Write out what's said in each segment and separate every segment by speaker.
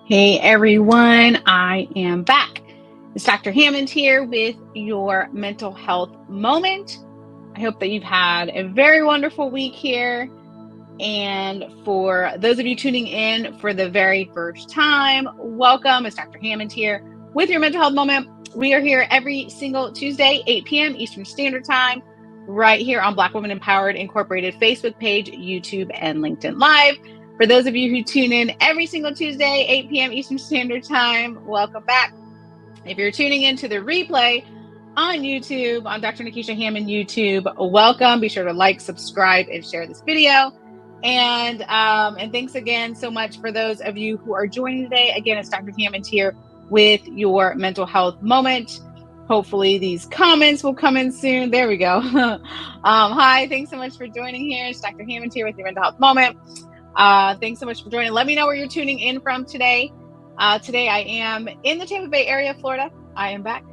Speaker 1: Hey everyone, I am back. It's Dr. Hammond here with your mental health moment. I hope that you've had a very wonderful week here. And for those of you tuning in for the very first time, welcome. It's Dr. Hammond here with your mental health moment. We are here every single Tuesday, 8 p.m. Eastern Standard Time, right here on Black Women Empowered Incorporated Facebook page, YouTube, and LinkedIn Live. For those of you who tune in every single Tuesday, 8 p.m. Eastern Standard Time, welcome back. If you're tuning into the replay on YouTube, on Dr. Nekeshiahm YouTube, welcome. Be sure to like, subscribe, and share this video. And thanks again so much for those of you who are joining today. Again, it's Dr. Hammond here with your mental health moment. Hopefully these comments will come in soon. There we go. Hi, thanks so much for joining here. It's Dr. Hammond here with your mental health moment. Thanks so much for joining. Let me know where you're tuning in from today. Today I am in the Tampa Bay area, Florida. I am back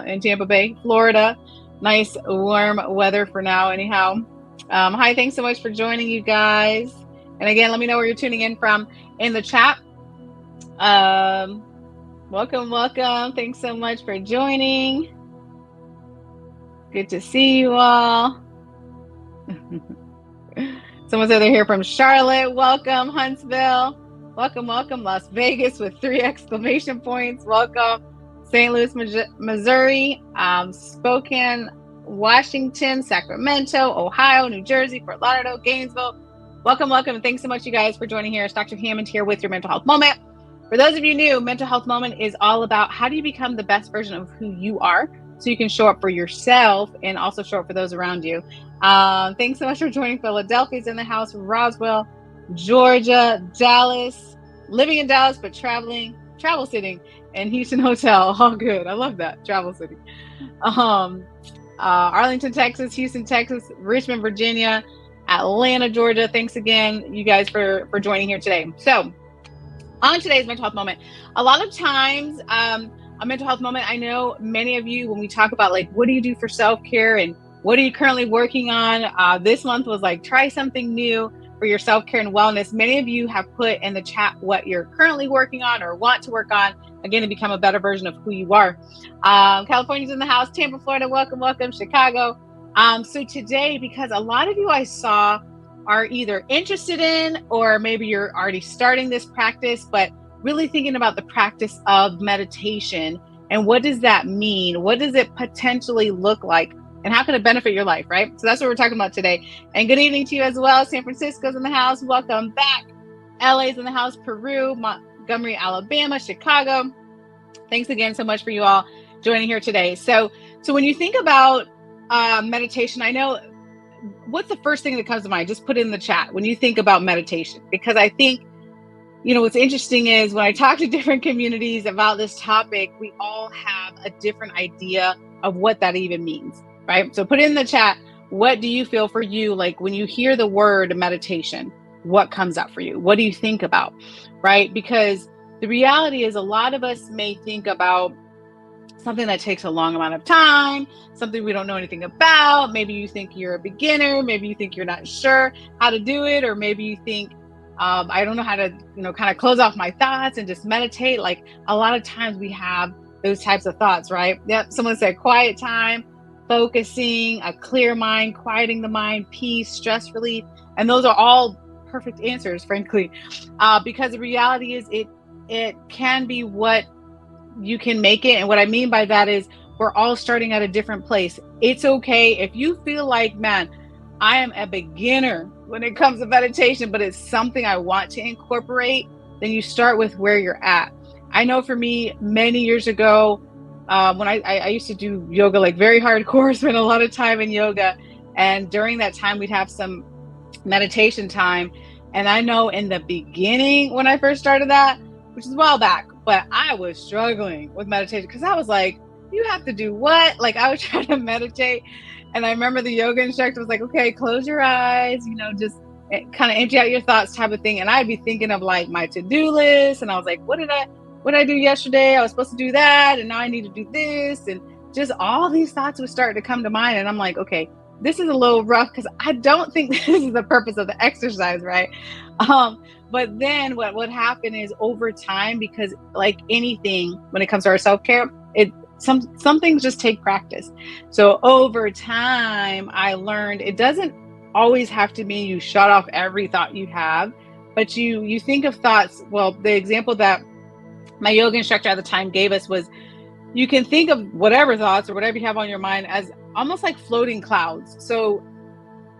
Speaker 1: in Tampa Bay, Florida. Nice warm weather for now anyhow. Hi, thanks so much for joining, you guys. And again, let me know where you're tuning in from in the chat. Welcome. Thanks so much for joining. Good to see you all. Someone said they're here from Charlotte. Welcome, Huntsville. Welcome, Las Vegas with 3 exclamation points. Welcome, St. Louis, Missouri, Spokane, Washington, Sacramento, Ohio, New Jersey, Fort Lauderdale, Gainesville. Welcome. And thanks so much, you guys, for joining here. It's Dr. Hammond here with your mental health moment. For those of you new, mental health moment is all about how do you become the best version of who you are so you can show up for yourself and also show up for those around you. Thanks so much for joining. Philadelphia's in the house, Roswell, Georgia, Dallas, living in Dallas, but travel sitting in Houston Hotel. All good. I love that. Travel sitting. Arlington, Texas, Houston, Texas, Richmond, Virginia, Atlanta, Georgia. Thanks again, you guys, for joining here today. So on today's mental health moment, a lot of times, a mental health moment, I know many of you, when we talk about like, what do you do for self-care and what are you currently working on? This month was like, try something new for your self-care and wellness. Many of you have put in the chat what you're currently working on or want to work on, again, to become a better version of who you are. California's in the house, Tampa, Florida, welcome, Chicago. So today, because a lot of you I saw are either interested in, or maybe you're already starting this practice, but really thinking about the practice of meditation and what does that mean? What does it potentially look like? And how can it benefit your life, right? So that's what we're talking about today. And good evening to you as well. San Francisco's in the house. Welcome back. LA's in the house. Peru, Montgomery, Alabama, Chicago. Thanks again so much for you all joining here today. So when you think about meditation, I know what's the first thing that comes to mind? Just put it in the chat when you think about meditation, because I think, what's interesting is when I talk to different communities about this topic, we all have a different idea of what that even means. Right? So put it in the chat. What do you feel for you? Like when you hear the word meditation, what comes up for you? What do you think about? Right? Because the reality is a lot of us may think about something that takes a long amount of time, something we don't know anything about. Maybe you think you're a beginner. Maybe you think you're not sure how to do it. Or maybe you think, I don't know how to, kind of close off my thoughts and just meditate. Like a lot of times we have those types of thoughts, right? Yep. Someone said quiet time, focusing, a clear mind, quieting the mind, peace, stress relief. And those are all perfect answers, frankly, because the reality is it can be what you can make it. And what I mean by that is we're all starting at a different place. It's okay if you feel like, man, I am a beginner when it comes to meditation, but it's something I want to incorporate, then you start with where you're at. I know for me, many years ago, when I used to do yoga, like very hardcore, spent a lot of time in yoga. And during that time, we'd have some meditation time. And I know in the beginning, when I first started that, which is a while back, but I was struggling with meditation because I was like, you have to do what? Like I was trying to meditate. And I remember the yoga instructor was like, okay, close your eyes, just kind of empty out your thoughts type of thing. And I'd be thinking of like my to-do list. And I was like, what did I do yesterday? I was supposed to do that. And now I need to do this. And just all these thoughts would start to come to mind. And I'm like, okay, this is a little rough because I don't think this is the purpose of the exercise, right? Um, but then what would happen is over time, because like anything, when it comes to our self-care, some things just take practice. So over time, I learned it doesn't always have to mean you shut off every thought you have, but you think of thoughts. Well, the example that my yoga instructor at the time gave us was, you can think of whatever thoughts or whatever you have on your mind as almost like floating clouds. So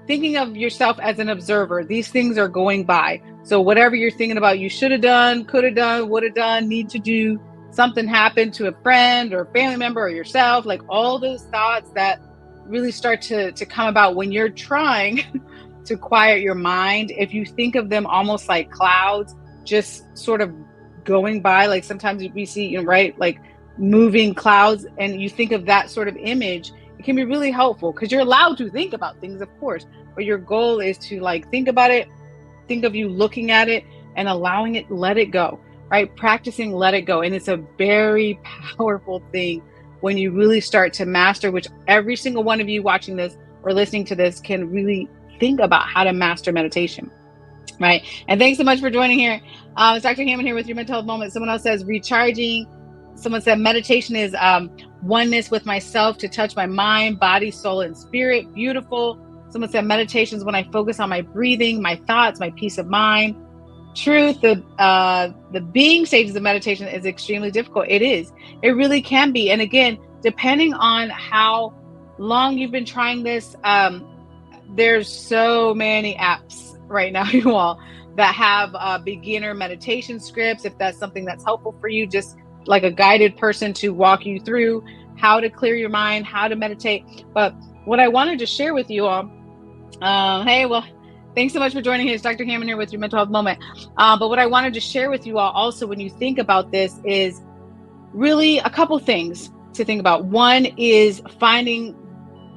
Speaker 1: thinking of yourself as an observer, these things are going by. So whatever you're thinking about, you should have done, could have done, would have done, need to do, something happened to a friend or a family member or yourself, like all those thoughts that really start to come about when you're trying to quiet your mind. If you think of them almost like clouds, just sort of going by, like sometimes we see, right, like moving clouds, and you think of that sort of image, it can be really helpful because you're allowed to think about things, of course, but your goal is to like think about it, think of you looking at it and allowing it, let it go, right? Practicing let it go. And it's a very powerful thing when you really start to master, which every single one of you watching this or listening to this can really think about how to master meditation. Right. And thanks so much for joining here. It's Dr. Hammond here with your mental health moment. Someone else says recharging. Someone said meditation is oneness with myself to touch my mind, body, soul, and spirit. Beautiful. Someone said meditation is when I focus on my breathing, my thoughts, my peace of mind. Truth. The being stages of meditation is extremely difficult. It is. It really can be. And again, depending on how long you've been trying this, there's so many apps right now, you all, that have beginner meditation scripts. If that's something that's helpful for you, just like a guided person to walk you through how to clear your mind, how to meditate. But what I wanted to share with you all, hey, well, thanks so much for joining us. Dr. Hammond here with your mental health moment. But what I wanted to share with you all also, when you think about this, is really a couple things to think about. One is finding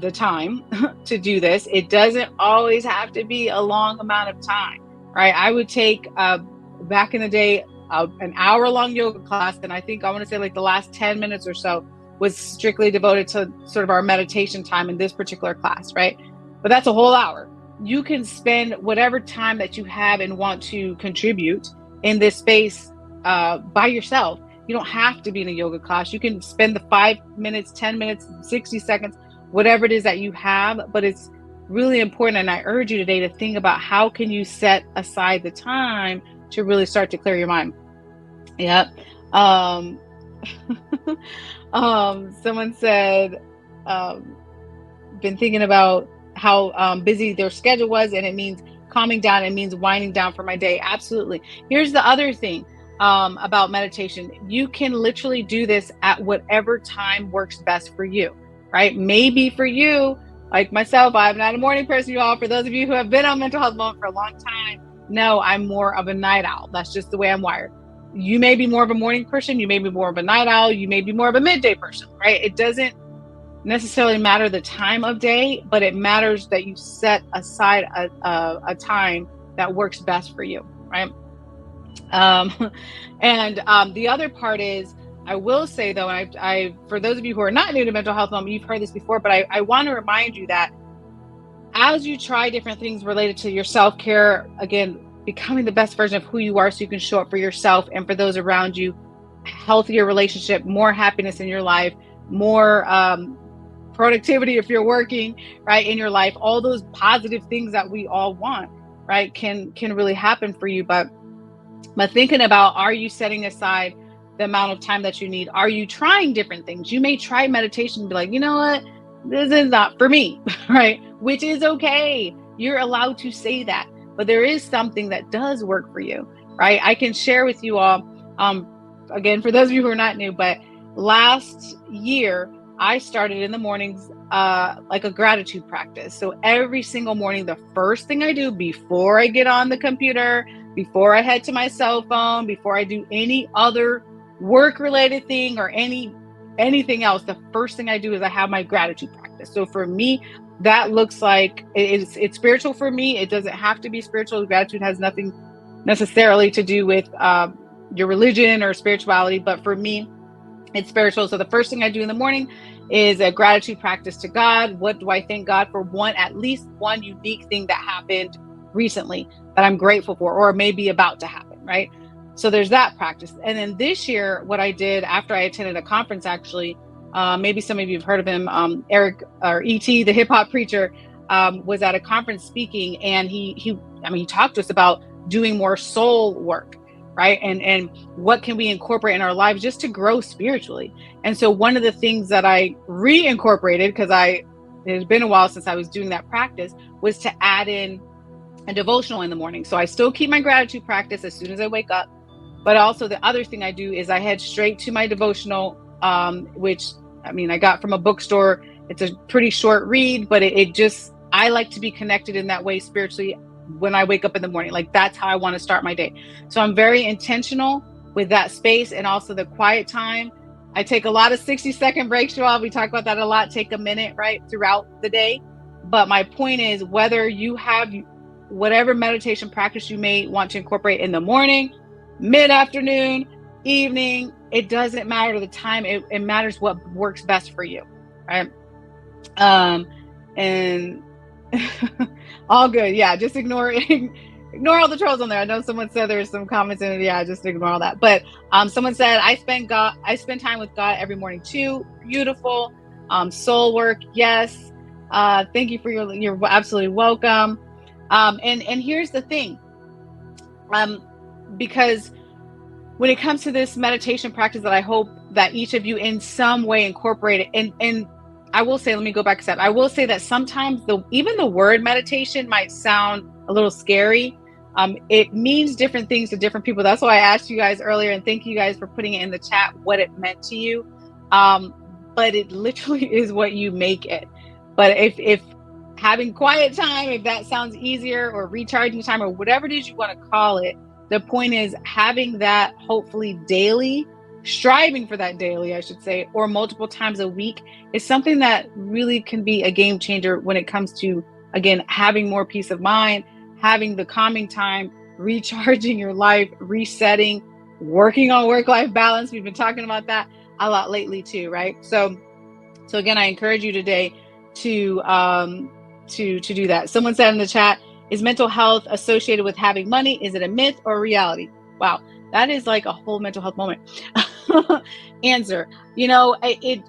Speaker 1: the time to do this. It doesn't always have to be a long amount of time, right? I would take back in the day an hour-long yoga class, and I think I want to say like the last 10 minutes or so was strictly devoted to sort of our meditation time in this particular class, right? But that's a whole hour. You can spend whatever time that you have and want to contribute in this space by yourself. You don't have to be in a yoga class. You can spend the 5 minutes, 10 minutes, 60 seconds, whatever it is that you have, but it's really important. And I urge you today to think about how can you set aside the time to really start to clear your mind. Yep. Someone said, been thinking about how busy their schedule was, and it means calming down. It means winding down for my day. Absolutely. Here's the other thing about meditation. You can literally do this at whatever time works best for you, right? Maybe for you, like myself, I'm not a morning person, you all. For those of you who have been on Mental Health Moment for a long time, no, I'm more of a night owl. That's just the way I'm wired. You may be more of a morning person. You may be more of a night owl. You may be more of a midday person, right? It doesn't necessarily matter the time of day, but it matters that you set aside a time that works best for you, right? The other part is, I will say though, and I for those of you who are not new to Mental Health Moment, you've heard this before, but I want to remind you that as you try different things related to your self-care, again, becoming the best version of who you are so you can show up for yourself and for those around you, healthier relationship, more happiness in your life, more productivity if you're working, right, in your life, all those positive things that we all want, right, can really happen for you. But thinking about, are you setting aside the amount of time that you need? Are you trying different things? You may try meditation and be like, you know what, this is not for me, right? Which is okay. You're allowed to say that. But there is something that does work for you, right? I can share with you all, again, for those of you who are not new, but last year, I started in the mornings like a gratitude practice. So every single morning, the first thing I do before I get on the computer, before I head to my cell phone, before I do any other work-related thing or anything else, the first thing I do is I have my gratitude practice. So for me, that looks like it's spiritual for me. It doesn't have to be spiritual. Gratitude has nothing necessarily to do with your religion or spirituality, but for me, it's spiritual. So the first thing I do in the morning is a gratitude practice to God. What do I thank God for? At least one unique thing that happened recently that I'm grateful for, or maybe about to happen, right? So there's that practice. And then this year, what I did after I attended a conference, actually, maybe some of you have heard of him, Eric, or E.T., the hip hop preacher, was at a conference speaking, and he talked to us about doing more soul work, right? And what can we incorporate in our lives just to grow spiritually? And so one of the things that I reincorporated, because it has been a while since I was doing that practice, was to add in a devotional in the morning. So I still keep my gratitude practice as soon as I wake up. But also the other thing I do is I head straight to my devotional, which I got from a bookstore. It's a pretty short read, but I like to be connected in that way spiritually when I wake up in the morning. Like, that's how I want to start my day. So I'm very intentional with that space, and also the quiet time. I take a lot of 60-second breaks, Joel. We talk about that a lot. Take a minute, right, throughout the day. But my point is, whether you have whatever meditation practice you may want to incorporate in the morning, mid-afternoon, evening, it doesn't matter the time. It matters what works best for you, right? And all good. Yeah, just ignore all the trolls on there. I know someone said there's some comments in it. Yeah, just ignore all that. But someone said, I spend time with God every morning too. Beautiful. Soul work. Yes. Thank you for you're absolutely welcome. And here's the thing. Because when it comes to this meditation practice that I hope that each of you in some way incorporate it, and I will say, let me go back a step. I will say that sometimes even the word meditation might sound a little scary. It means different things to different people. That's why I asked you guys earlier, and thank you guys for putting it in the chat, what it meant to you. But it literally is what you make it. But if having quiet time, if that sounds easier, or recharging time, or whatever it is you want to call it, the point is having that hopefully daily, striving for that daily, I should say, or multiple times a week, is something that really can be a game changer when it comes to, again, having more peace of mind, having the calming time, recharging your life, resetting, working on work-life balance. We've been talking about that a lot lately too, right? So again, I encourage you today to do that. Someone said in the chat, is mental health associated with having money? Is it a myth or a reality? Wow, that is like a whole mental health moment. Answer. The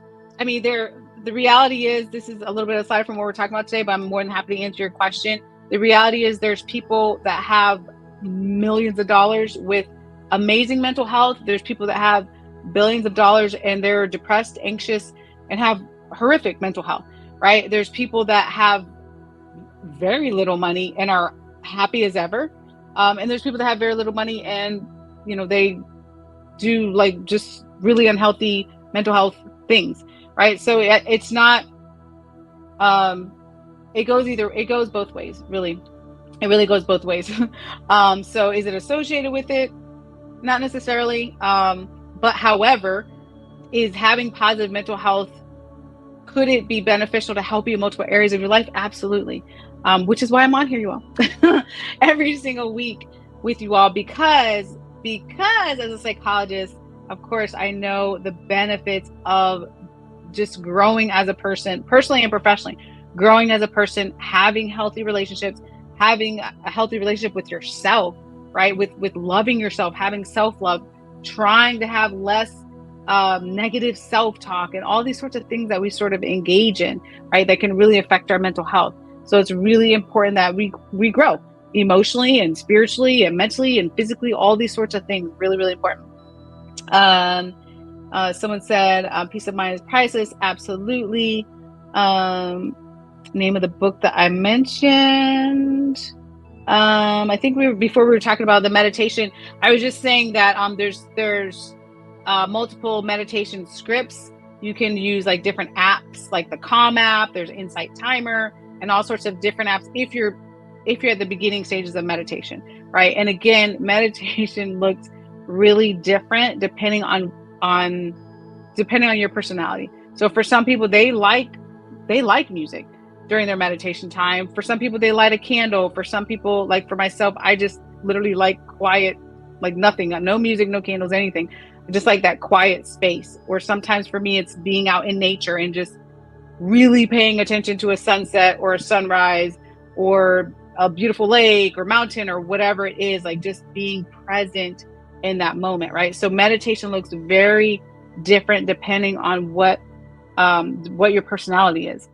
Speaker 1: reality is, this is a little bit aside from what we're talking about today, but I'm more than happy to answer your question. The reality is, there's people that have millions of dollars with amazing mental health. There's people that have billions of dollars and they're depressed, anxious, and have horrific mental health, right? There's people that have very little money and are happy as ever. And there's people that have very little money and, they do like just really unhealthy mental health things, right? So it's not, it goes both ways, really. It really goes both ways. So is it associated with it? Not necessarily. But however, is having positive mental health, could it be beneficial to help you in multiple areas of your life? Absolutely. Which is why I'm on here, you all, every single week with you all, because as a psychologist, of course, I know the benefits of just growing as a person, personally and professionally, growing as a person, having healthy relationships, having a healthy relationship with yourself, right? With loving yourself, having self-love, trying to have less negative self-talk, and all these sorts of things that we sort of engage in, right? That can really affect our mental health. So it's really important that we grow emotionally and spiritually and mentally and physically, all these sorts of things, really, really important. Someone said, peace of mind is priceless. Absolutely. Name of the book that I mentioned. I think before we were talking about the meditation, I was just saying that there's multiple meditation scripts. You can use like different apps, like the Calm app. There's Insight Timer and all sorts of different apps if you're at the beginning stages of meditation, right? And again, meditation looks really different depending on your personality. So for some people, they like music during their meditation time. For some people, they light a candle. For some people, like for myself, I just literally like quiet, like nothing, no music, no candles, anything. just like that quiet space. Or sometimes for me, it's being out in nature and just really paying attention to a sunset or a sunrise or a beautiful lake or mountain or whatever it is, like just being present in that moment, right? So meditation looks very different depending on what your personality is.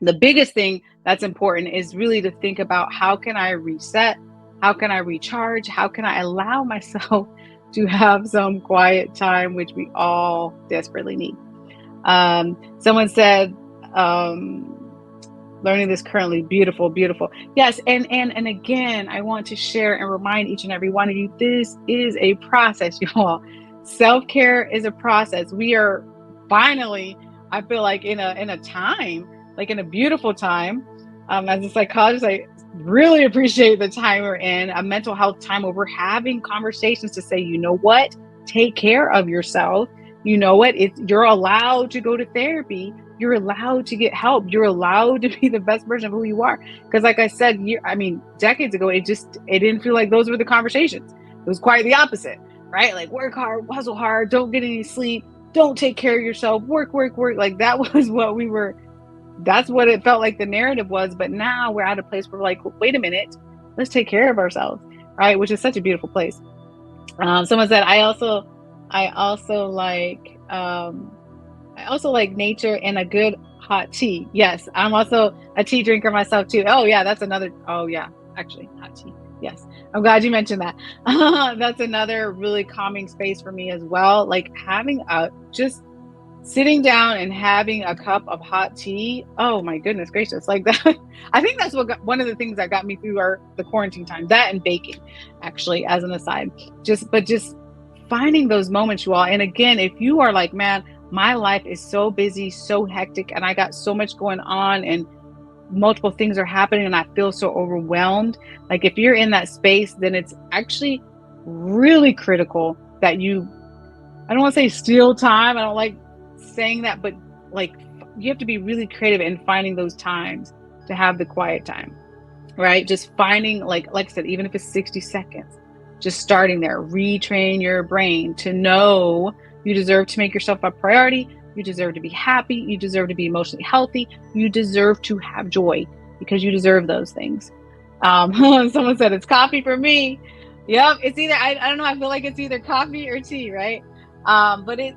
Speaker 1: The biggest thing that's important is really to think about, how can I reset? How can I recharge? How can I allow myself to have some quiet time, which we all desperately need? Someone said, learning this currently, beautiful, beautiful. Yes, and again, I want to share and remind each and every one of you, this is a process, you all. Self-care is a process. We are finally, I feel like, in a time, like in a beautiful time. As a psychologist, I really appreciate the time we're in, a mental health time where we're having conversations to say, you know what, take care of yourself. You know what, you're allowed to go to therapy. You're allowed to get help. You're allowed to be the best version of who you are. Because like I said, decades ago, it didn't feel like those were the conversations. It was quite the opposite, right? Like, work hard, hustle hard, don't get any sleep, don't take care of yourself, work. Like, that was what that's what it felt like the narrative was. But now we're at a place where we're like, wait a minute, let's take care of ourselves, right? Which is such a beautiful place. Someone said, I also like nature and a good hot tea. Yes, I'm also a tea drinker myself too. Oh yeah, actually, hot tea. Yes, I'm glad you mentioned that. That's another really calming space for me as well. Like having just sitting down and having a cup of hot tea. Oh my goodness gracious, like that. I think that's one of the things that got me through the quarantine time. That and baking, actually, as an aside. Just finding those moments, you all. And again, if you are like, man, my life is so busy, so hectic, and I got so much going on and multiple things are happening and I feel so overwhelmed. Like, if you're in that space, then it's actually really critical that I don't want to say steal time. I don't like saying that, but like, you have to be really creative in finding those times to have the quiet time, right? Just finding, like I said, even if it's 60 seconds, just starting there. Retrain your brain to know you deserve to make yourself a priority. You deserve to be happy. You deserve to be emotionally healthy. You deserve to have joy, because you deserve those things. Someone said it's coffee for me. Yep, it's either, I don't know, I feel like it's either coffee or tea, right? But if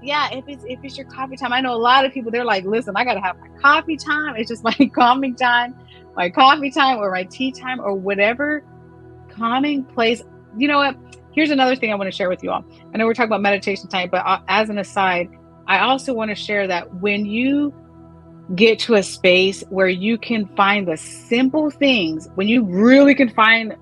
Speaker 1: it's your coffee time, I know a lot of people, they're like, listen, I gotta have my coffee time. It's just my calming time, my coffee time, or my tea time, or whatever calming place. You know what? Here's another thing I want to share with you all. I know we're talking about meditation time, but as an aside, I also want to share that when you get to a space where you can find the simple things, when you really can find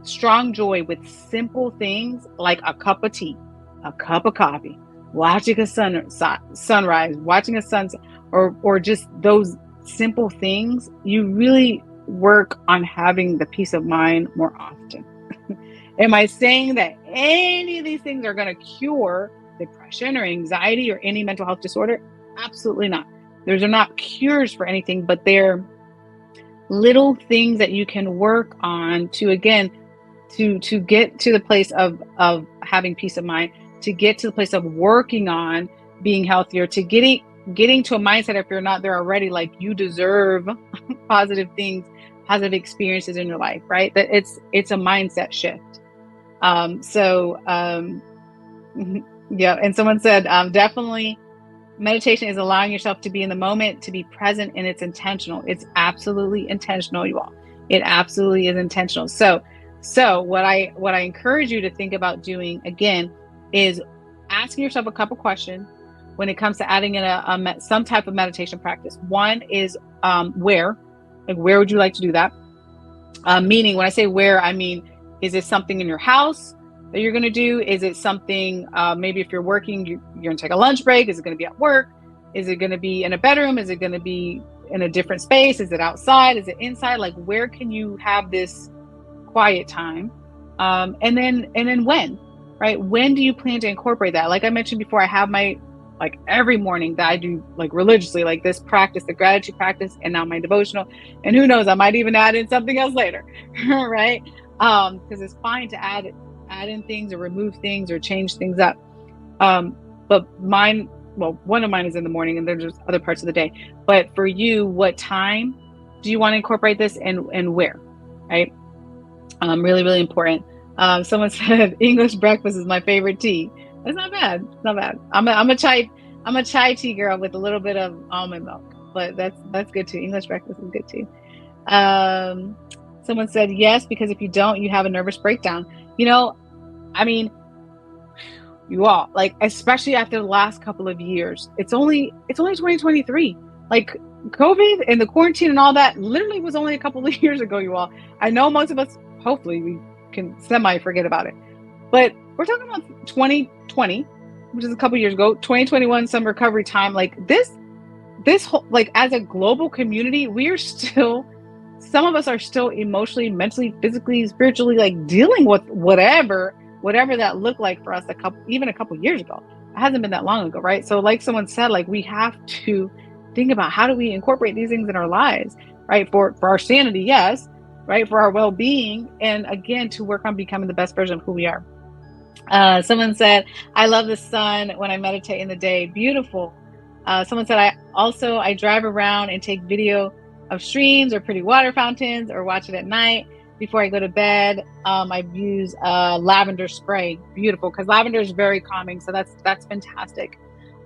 Speaker 1: strong joy with simple things like a cup of tea, a cup of coffee, watching a sunrise, watching a sunset, or just those simple things, you really work on having the peace of mind more often. Am I saying that any of these things are going to cure depression or anxiety or any mental health disorder? Absolutely not. Those are not cures for anything, but they're little things that you can work on to, again, to get to the place of having peace of mind, to get to the place of working on being healthier, to getting to a mindset, if you're not there already, like you deserve positive things, positive experiences in your life, right? That it's a mindset shift. Yeah. And someone said, definitely meditation is allowing yourself to be in the moment, to be present, and it's intentional. It's absolutely intentional, you all. It absolutely is intentional. So what I encourage you to think about doing, again, is asking yourself a couple questions when it comes to adding in some type of meditation practice. One is where would you like to do that? Meaning, when I say where, I mean, is it something in your house that you're going to do? Is it something, maybe if you're working, you're going to take a lunch break? Is it going to be at work? Is it going to be in a bedroom? Is it going to be in a different space? Is it outside? Is it inside? Like, where can you have this quiet time? And then when, right? When do you plan to incorporate that? Like I mentioned before, I have my, like every morning that I do, like religiously, like this practice, the gratitude practice, and now my devotional. And who knows, I might even add in something else later, right? Because it's fine to add in things or remove things or change things up. But mine, well, one of mine is in the morning, and there's just other parts of the day. But for you, what time do you want to incorporate this, and where? Right? Really, really important. Someone said English breakfast is my favorite tea. It's not bad. It's not bad. I'm a chai tea girl with a little bit of almond milk, but that's good too. English breakfast is good too. Um, Someone said yes, because if you don't, you have a nervous breakdown. You know, I mean, you all, like, especially after the last couple of years, it's only 2023. Like, COVID and the quarantine and all that literally was only a couple of years ago, you all. I know most of us, hopefully we can semi forget about it, but we're talking about 2020, which is a couple of years ago. 2021, some recovery time. Like, this whole, like, as a global community, some of us are still emotionally, mentally, physically, spiritually, like, dealing with whatever that looked like for us even a couple years ago. It hasn't been that long ago, right? So like someone said, like, we have to think about, how do we incorporate these things in our lives, right? For our sanity, yes, right? For our well-being, and again, to work on becoming the best version of who we are. Someone said, I love the sun when I meditate in the day. Beautiful. Someone said, I drive around and take video of streams or pretty water fountains, or watch it at night before I go to bed. I use lavender spray. Beautiful, because lavender is very calming. So that's fantastic.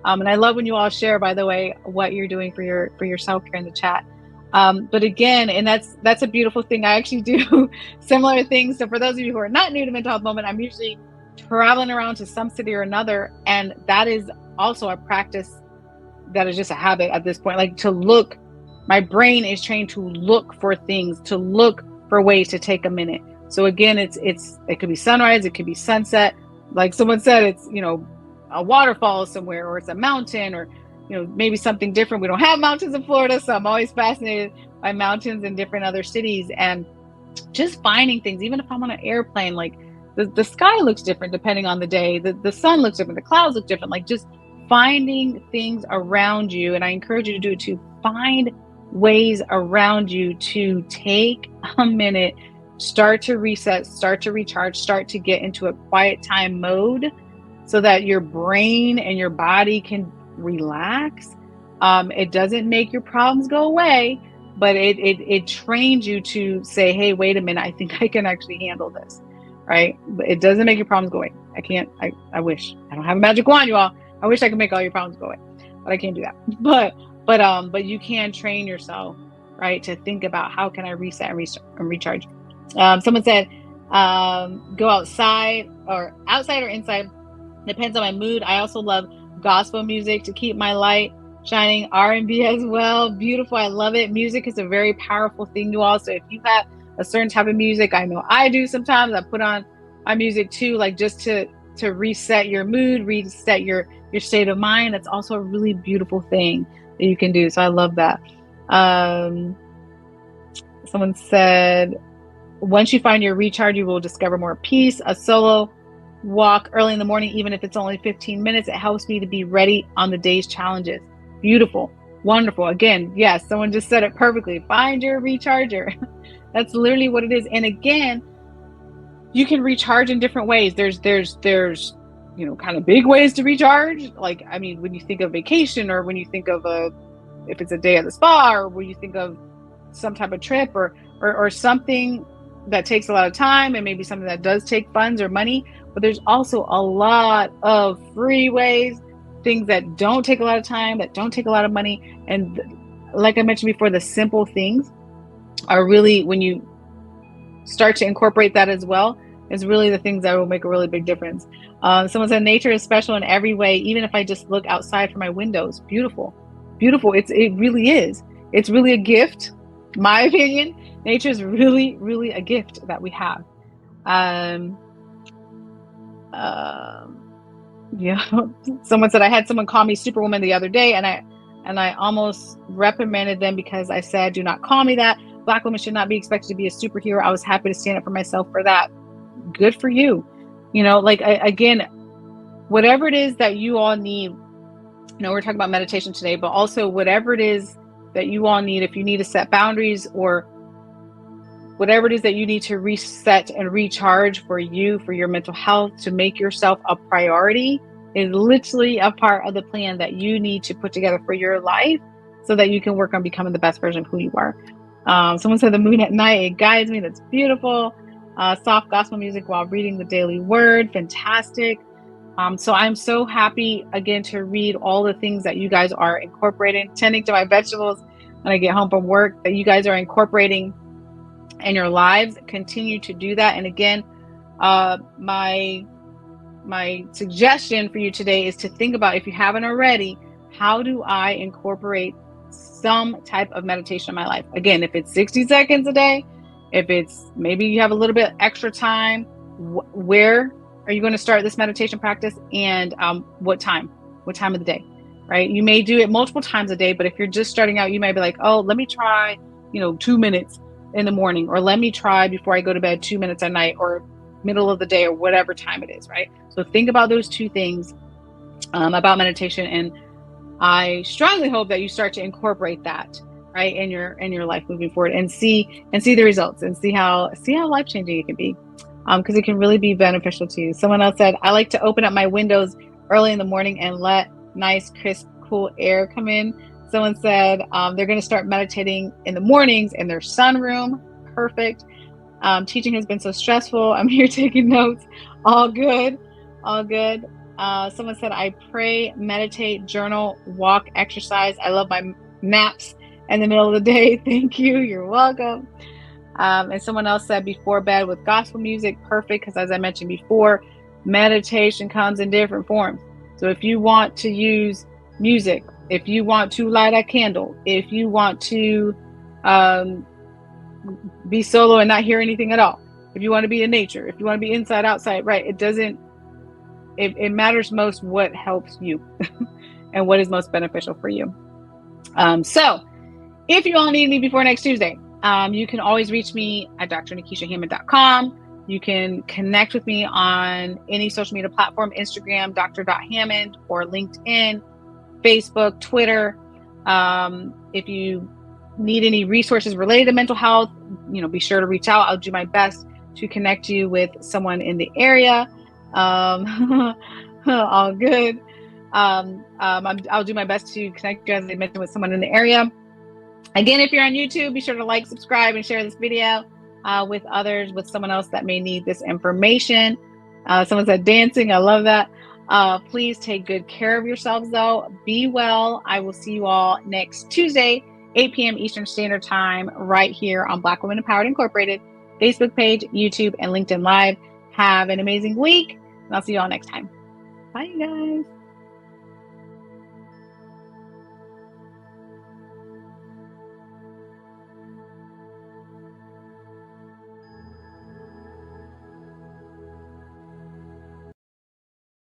Speaker 1: And I love when you all share, by the way, what you're doing for your self-care in the chat. But again, and that's a beautiful thing. I actually do similar things. So for those of you who are not new to Mental Health Moment, I'm usually traveling around to some city or another, and that is also a practice that is just a habit at this point. Like, to look, my brain is trained to look for things, to look for ways to take a minute. So again, it could be sunrise, it could be sunset. Like someone said, it's, a waterfall somewhere, or it's a mountain, or maybe something different. We don't have mountains in Florida, so I'm always fascinated by mountains in different other cities, and just finding things. Even if I'm on an airplane, like, the sky looks different depending on the day. The sun looks different. The clouds look different. Like, just finding things around you. And I encourage you to do it too. Find ways around you to take a minute, start to reset, start to recharge, start to get into a quiet time mode, so that your brain and your body can relax. It doesn't make your problems go away, but it trains you to say, hey, wait a minute, I think I can actually handle this. Right? But it doesn't make your problems go away. I wish. I don't have a magic wand, you all. I wish I could make all your problems go away, but I can't do that. But you can train yourself, right, to think about, how can I reset and recharge. Someone said, go outside or inside. Depends on my mood. I also love gospel music to keep my light shining. R&B as well. Beautiful. I love it. Music is a very powerful thing, you all. So if you have a certain type of music, I know I do sometimes, I put on my music too, like, just to reset your mood, reset your state of mind. That's also a really beautiful thing that you can do. So I love that. Someone said, once you find your recharge, you will discover more peace. A solo walk early in the morning, even if it's only 15 minutes, it helps me to be ready on the day's challenges. Beautiful. Wonderful. Again, yes, someone just said it perfectly. Find your recharger. That's literally what it is. And again, you can recharge in different ways. There's kind of big ways to recharge. Like, I mean, when you think of vacation, or when you think of if it's a day at the spa, or when you think of some type of trip, or something that takes a lot of time, and maybe something that does take funds or money. But there's also a lot of free ways, things that don't take a lot of time, that don't take a lot of money. And like I mentioned before, the simple things are really, when you start to incorporate that as well, is really the things that will make a really big difference. Someone said, nature is special in every way, even if I just look outside from my windows. Beautiful. Beautiful. It really is. It's really a gift. My opinion, nature is really, really a gift that we have. Yeah. Someone said, I had someone call me Superwoman the other day, and I almost reprimanded them because I said, do not call me that. Black women should not be expected to be a superhero. I was happy to stand up for myself for that. Good for you. Again, whatever it is that you all need, we're talking about meditation today, but also whatever it is that you all need, if you need to set boundaries, or whatever it is that you need to reset and recharge for you, for your mental health, to make yourself a priority, is literally a part of the plan that you need to put together for your life so that you can work on becoming the best version of who you are. Someone said the moon at night, it guides me. That's beautiful. Soft gospel music while reading the daily word. Fantastic. So I'm so happy again to read all the things that you guys are incorporating, tending to my vegetables when I get home from work, that you guys are incorporating in your lives. Continue to do that. And again, my suggestion for you today is to think about, if you haven't already, how do I incorporate some type of meditation in my life? Again, if it's 60 seconds a day, if it's maybe you have a little bit extra time, where are you going to start this meditation practice, and what time of the day, right? You may do it multiple times a day, but if you're just starting out, you might be like, oh, let me try, 2 minutes in the morning, or let me try before I go to bed 2 minutes at night, or middle of the day, or whatever time it is, right? So think about those two things about meditation, and I strongly hope that you start to incorporate that, right, in your life moving forward, and see the results, and see how life changing it can be, because it can really be beneficial to you. Someone else said, I like to open up my windows early in the morning and let nice, crisp, cool air come in. Someone said they're going to start meditating in the mornings in their sunroom. Perfect. Teaching has been so stressful. I'm here taking notes. All good. Someone said, I pray, meditate, journal, walk, exercise. I love my naps in the middle of the day. Thank you. You're welcome. And someone else said, before bed with gospel music. Perfect. Because as I mentioned before, meditation comes in different forms. So if you want to use music, if you want to light a candle, if you want to be solo and not hear anything at all, if you want to be in nature, if you want to be inside, outside, right? It matters most what helps you and what is most beneficial for you. So if you all need me before next Tuesday, you can always reach me at dr.nekeshiahm.com. You can connect with me on any social media platform, Instagram, dr.hammond, or LinkedIn, Facebook, Twitter. If you need any resources related to mental health, be sure to reach out. I'll do my best to connect you with someone in the area. All good. I'll do my best to connect you, as I mentioned, with someone in the area. Again, if you're on YouTube, be sure to like, subscribe, and share this video with others, with someone else that may need this information. Someone said dancing. I love that. Please take good care of yourselves, though. Be well. I will see you all next Tuesday, 8 p.m. Eastern Standard Time, right here on Black Women Empowered Incorporated, Facebook page, YouTube, and LinkedIn Live. Have an amazing week, and I'll see you all next time. Bye, you guys.